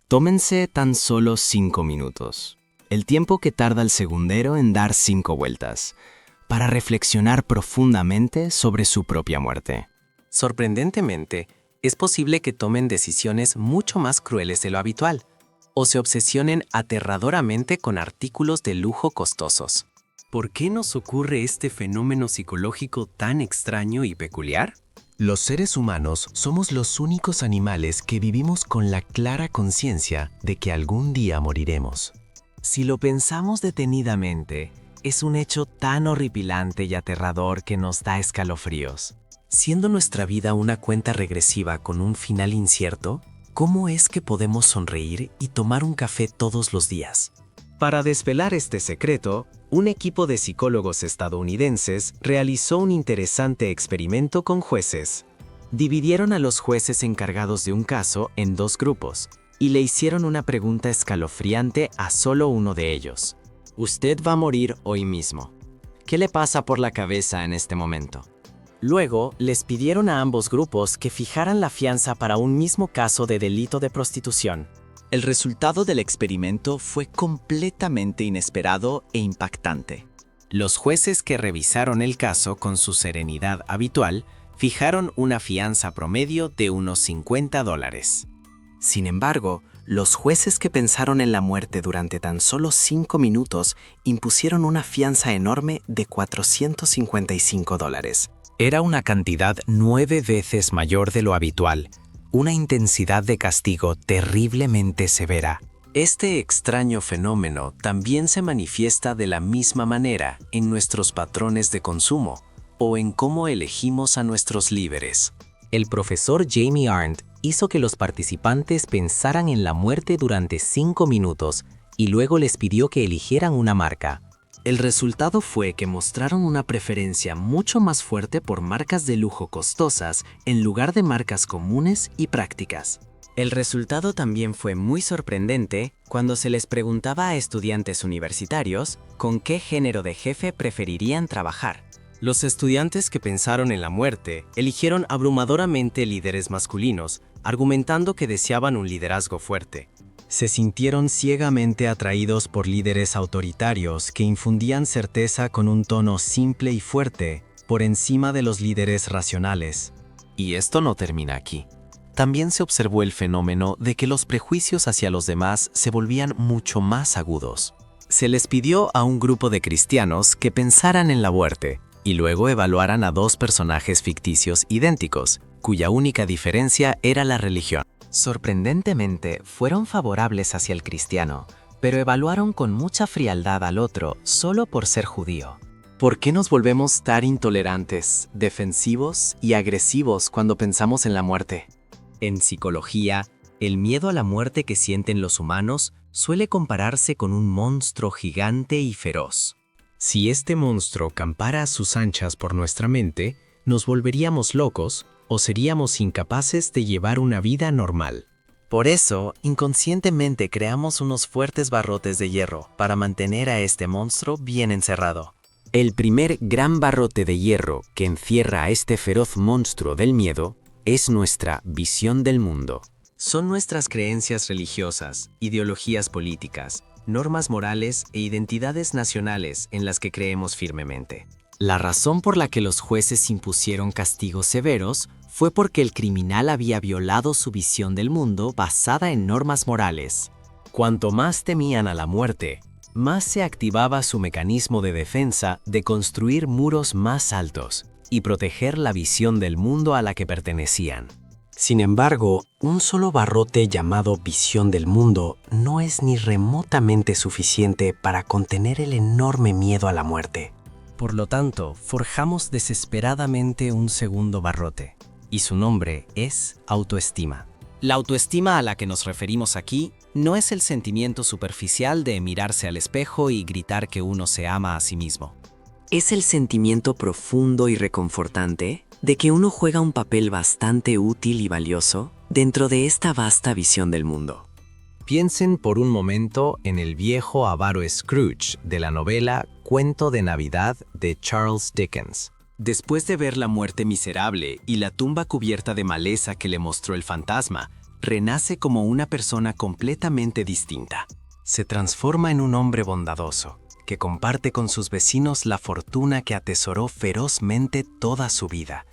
Tómense tan solo 5 minutos, el tiempo que tarda el segundero en dar 5 vueltas, para reflexionar profundamente sobre su propia muerte. Sorprendentemente, es posible que tomen decisiones mucho más crueles de lo habitual, o se obsesionen aterradoramente con artículos de lujo costosos. ¿Por qué nos ocurre este fenómeno psicológico tan extraño y peculiar? Los seres humanos somos los únicos animales que vivimos con la clara conciencia de que algún día moriremos. Si lo pensamos detenidamente, es un hecho tan horripilante y aterrador que nos da escalofríos. Siendo nuestra vida una cuenta regresiva con un final incierto, ¿cómo es que podemos sonreír y tomar un café todos los días? Para desvelar este secreto, un equipo de psicólogos estadounidenses realizó un interesante experimento con jueces. Dividieron a los jueces encargados de un caso en 2 grupos y le hicieron una pregunta escalofriante a solo uno de ellos. Usted va a morir hoy mismo. ¿Qué le pasa por la cabeza en este momento? Luego, les pidieron a ambos grupos que fijaran la fianza para un mismo caso de delito de prostitución. El resultado del experimento fue completamente inesperado e impactante. Los jueces que revisaron el caso con su serenidad habitual fijaron una fianza promedio de unos $50. Sin embargo, los jueces que pensaron en la muerte durante tan solo 5 minutos impusieron una fianza enorme de $455. Era una cantidad 9 veces mayor de lo habitual, una intensidad de castigo terriblemente severa. Este extraño fenómeno también se manifiesta de la misma manera en nuestros patrones de consumo o en cómo elegimos a nuestros líderes. El profesor Jamie Arndt hizo que los participantes pensaran en la muerte durante 5 minutos y luego les pidió que eligieran una marca. El resultado fue que mostraron una preferencia mucho más fuerte por marcas de lujo costosas en lugar de marcas comunes y prácticas. El resultado también fue muy sorprendente cuando se les preguntaba a estudiantes universitarios con qué género de jefe preferirían trabajar. Los estudiantes que pensaron en la muerte eligieron abrumadoramente líderes masculinos, argumentando que deseaban un liderazgo fuerte. Se sintieron ciegamente atraídos por líderes autoritarios que infundían certeza con un tono simple y fuerte, por encima de los líderes racionales. Y esto no termina aquí. También se observó el fenómeno de que los prejuicios hacia los demás se volvían mucho más agudos. Se les pidió a un grupo de cristianos que pensaran en la muerte y luego evaluaran a 2 personajes ficticios idénticos, cuya única diferencia era la religión. Sorprendentemente, fueron favorables hacia el cristiano, pero evaluaron con mucha frialdad al otro solo por ser judío. ¿Por qué nos volvemos tan intolerantes, defensivos y agresivos cuando pensamos en la muerte? En psicología, el miedo a la muerte que sienten los humanos suele compararse con un monstruo gigante y feroz. Si este monstruo campara a sus anchas por nuestra mente, nos volveríamos locos o seríamos incapaces de llevar una vida normal. Por eso, inconscientemente creamos unos fuertes barrotes de hierro para mantener a este monstruo bien encerrado. El primer gran barrote de hierro que encierra a este feroz monstruo del miedo es nuestra visión del mundo. Son nuestras creencias religiosas, ideologías políticas, normas morales e identidades nacionales en las que creemos firmemente. La razón por la que los jueces impusieron castigos severos fue porque el criminal había violado su visión del mundo basada en normas morales. Cuanto más temían a la muerte, más se activaba su mecanismo de defensa de construir muros más altos y proteger la visión del mundo a la que pertenecían. Sin embargo, un solo barrote llamado visión del mundo no es ni remotamente suficiente para contener el enorme miedo a la muerte. Por lo tanto, forjamos desesperadamente un segundo barrote, y su nombre es autoestima. La autoestima a la que nos referimos aquí no es el sentimiento superficial de mirarse al espejo y gritar que uno se ama a sí mismo. Es el sentimiento profundo y reconfortante de que uno juega un papel bastante útil y valioso dentro de esta vasta visión del mundo. Piensen por un momento en el viejo avaro Scrooge de la novela Cuento de Navidad de Charles Dickens. Después de ver la muerte miserable y la tumba cubierta de maleza que le mostró el fantasma, renace como una persona completamente distinta. Se transforma en un hombre bondadoso, que comparte con sus vecinos la fortuna que atesoró ferozmente toda su vida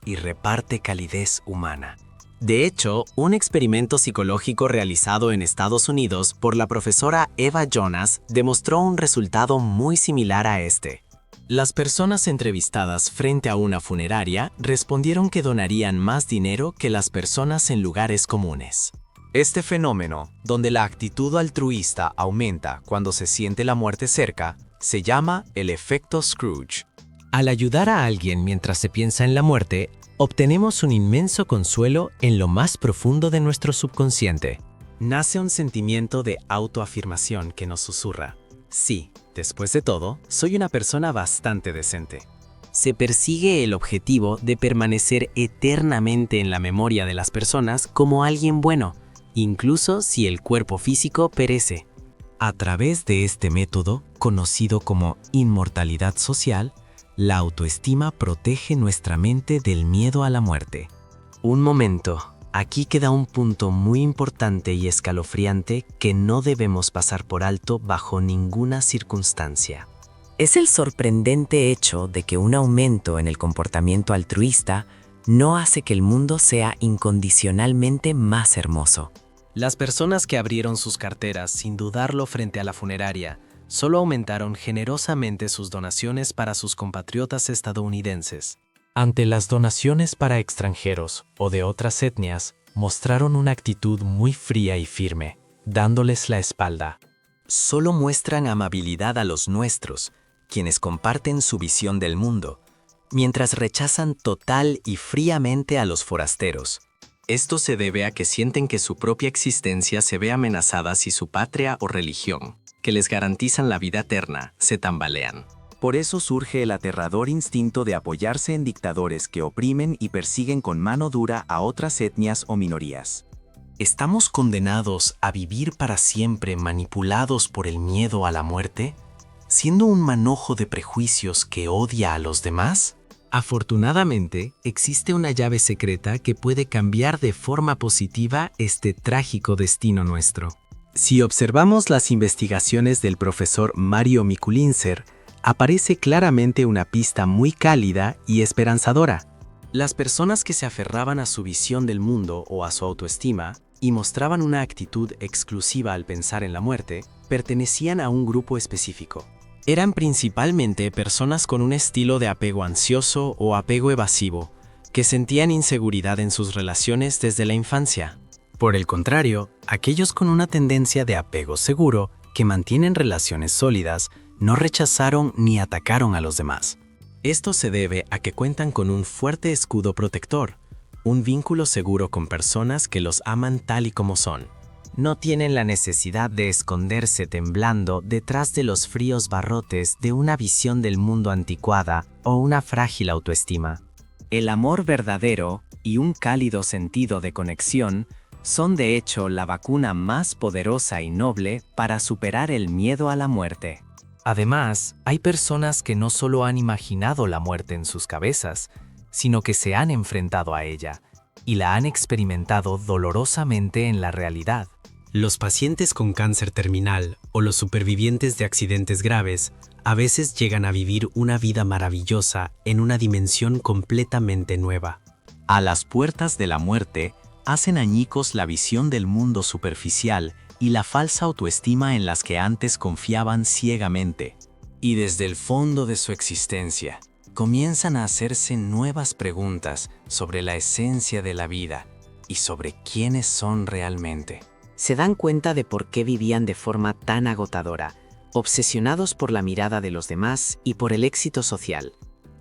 y reparte calidez humana. De hecho, un experimento psicológico realizado en Estados Unidos por la profesora Eva Jonas demostró un resultado muy similar a este. Las personas entrevistadas frente a una funeraria respondieron que donarían más dinero que las personas en lugares comunes. Este fenómeno, donde la actitud altruista aumenta cuando se siente la muerte cerca, se llama el efecto Scrooge. Al ayudar a alguien mientras se piensa en la muerte, obtenemos un inmenso consuelo en lo más profundo de nuestro subconsciente. Nace un sentimiento de autoafirmación que nos susurra: sí, después de todo, soy una persona bastante decente. Se persigue el objetivo de permanecer eternamente en la memoria de las personas como alguien bueno, incluso si el cuerpo físico perece. A través de este método, conocido como inmortalidad social, la autoestima protege nuestra mente del miedo a la muerte. Un momento, aquí queda un punto muy importante y escalofriante que no debemos pasar por alto bajo ninguna circunstancia. Es el sorprendente hecho de que un aumento en el comportamiento altruista no hace que el mundo sea incondicionalmente más hermoso. Las personas que abrieron sus carteras sin dudarlo frente a la funeraria solo aumentaron generosamente sus donaciones para sus compatriotas estadounidenses. Ante las donaciones para extranjeros o de otras etnias, mostraron una actitud muy fría y firme, dándoles la espalda. Solo muestran amabilidad a los nuestros, quienes comparten su visión del mundo, mientras rechazan total y fríamente a los forasteros. Esto se debe a que sienten que su propia existencia se ve amenazada si su patria o religión, que les garantizan la vida eterna, se tambalean. Por eso surge el aterrador instinto de apoyarse en dictadores que oprimen y persiguen con mano dura a otras etnias o minorías. ¿Estamos condenados a vivir para siempre manipulados por el miedo a la muerte, siendo un manojo de prejuicios que odia a los demás? Afortunadamente, existe una llave secreta que puede cambiar de forma positiva este trágico destino nuestro. Si observamos las investigaciones del profesor Mario Mikulincer, aparece claramente una pista muy cálida y esperanzadora. Las personas que se aferraban a su visión del mundo o a su autoestima y mostraban una actitud exclusiva al pensar en la muerte, pertenecían a un grupo específico. Eran principalmente personas con un estilo de apego ansioso o apego evasivo, que sentían inseguridad en sus relaciones desde la infancia. Por el contrario, aquellos con una tendencia de apego seguro, que mantienen relaciones sólidas, no rechazaron ni atacaron a los demás. Esto se debe a que cuentan con un fuerte escudo protector, un vínculo seguro con personas que los aman tal y como son. No tienen la necesidad de esconderse temblando detrás de los fríos barrotes de una visión del mundo anticuada o una frágil autoestima. El amor verdadero y un cálido sentido de conexión son de hecho la vacuna más poderosa y noble para superar el miedo a la muerte. Además, hay personas que no solo han imaginado la muerte en sus cabezas, sino que se han enfrentado a ella y la han experimentado dolorosamente en la realidad. Los pacientes con cáncer terminal o los supervivientes de accidentes graves a veces llegan a vivir una vida maravillosa en una dimensión completamente nueva. A las puertas de la muerte, hacen añicos la visión del mundo superficial y la falsa autoestima en las que antes confiaban ciegamente. Y desde el fondo de su existencia, comienzan a hacerse nuevas preguntas sobre la esencia de la vida y sobre quiénes son realmente. Se dan cuenta de por qué vivían de forma tan agotadora, obsesionados por la mirada de los demás y por el éxito social.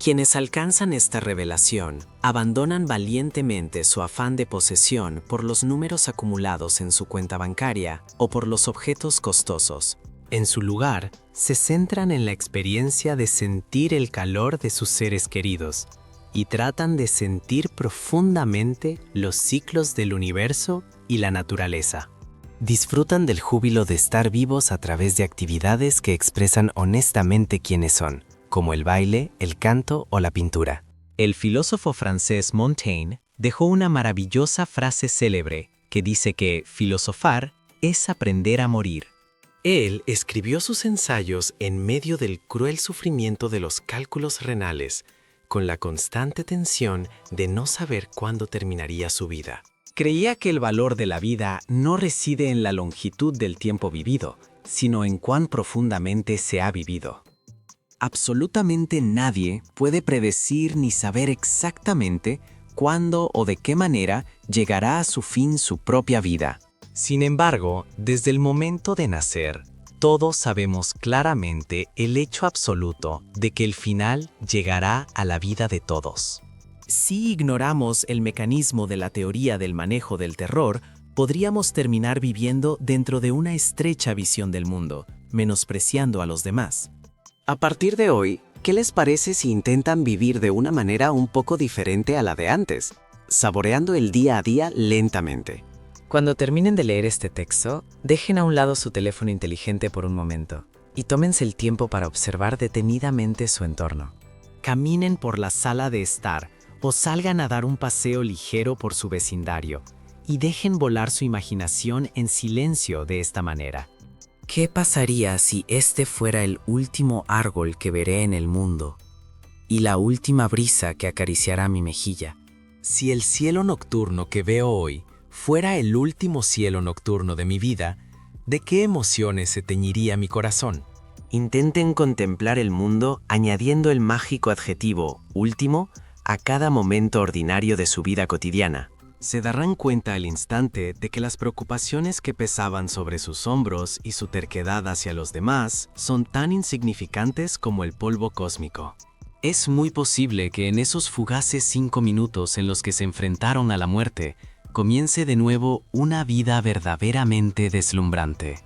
Quienes alcanzan esta revelación abandonan valientemente su afán de posesión por los números acumulados en su cuenta bancaria o por los objetos costosos. En su lugar, se centran en la experiencia de sentir el calor de sus seres queridos y tratan de sentir profundamente los ciclos del universo y la naturaleza. Disfrutan del júbilo de estar vivos a través de actividades que expresan honestamente quiénes son, como el baile, el canto o la pintura. El filósofo francés Montaigne dejó una maravillosa frase célebre que dice que filosofar es aprender a morir. Él escribió sus ensayos en medio del cruel sufrimiento de los cálculos renales, con la constante tensión de no saber cuándo terminaría su vida. Creía que el valor de la vida no reside en la longitud del tiempo vivido, sino en cuán profundamente se ha vivido. Absolutamente nadie puede predecir ni saber exactamente cuándo o de qué manera llegará a su fin su propia vida. Sin embargo, desde el momento de nacer, todos sabemos claramente el hecho absoluto de que el final llegará a la vida de todos. Si ignoramos el mecanismo de la teoría del manejo del terror, podríamos terminar viviendo dentro de una estrecha visión del mundo, menospreciando a los demás. A partir de hoy, ¿qué les parece si intentan vivir de una manera un poco diferente a la de antes, saboreando el día a día lentamente? Cuando terminen de leer este texto, dejen a un lado su teléfono inteligente por un momento y tómense el tiempo para observar detenidamente su entorno. Caminen por la sala de estar o salgan a dar un paseo ligero por su vecindario y dejen volar su imaginación en silencio de esta manera. ¿Qué pasaría si este fuera el último árbol que veré en el mundo y la última brisa que acariciará mi mejilla? Si el cielo nocturno que veo hoy fuera el último cielo nocturno de mi vida, ¿de qué emociones se teñiría mi corazón? Intenten contemplar el mundo añadiendo el mágico adjetivo último a cada momento ordinario de su vida cotidiana. Se darán cuenta al instante de que las preocupaciones que pesaban sobre sus hombros y su terquedad hacia los demás son tan insignificantes como el polvo cósmico. Es muy posible que en esos fugaces 5 minutos en los que se enfrentaron a la muerte, comience de nuevo una vida verdaderamente deslumbrante.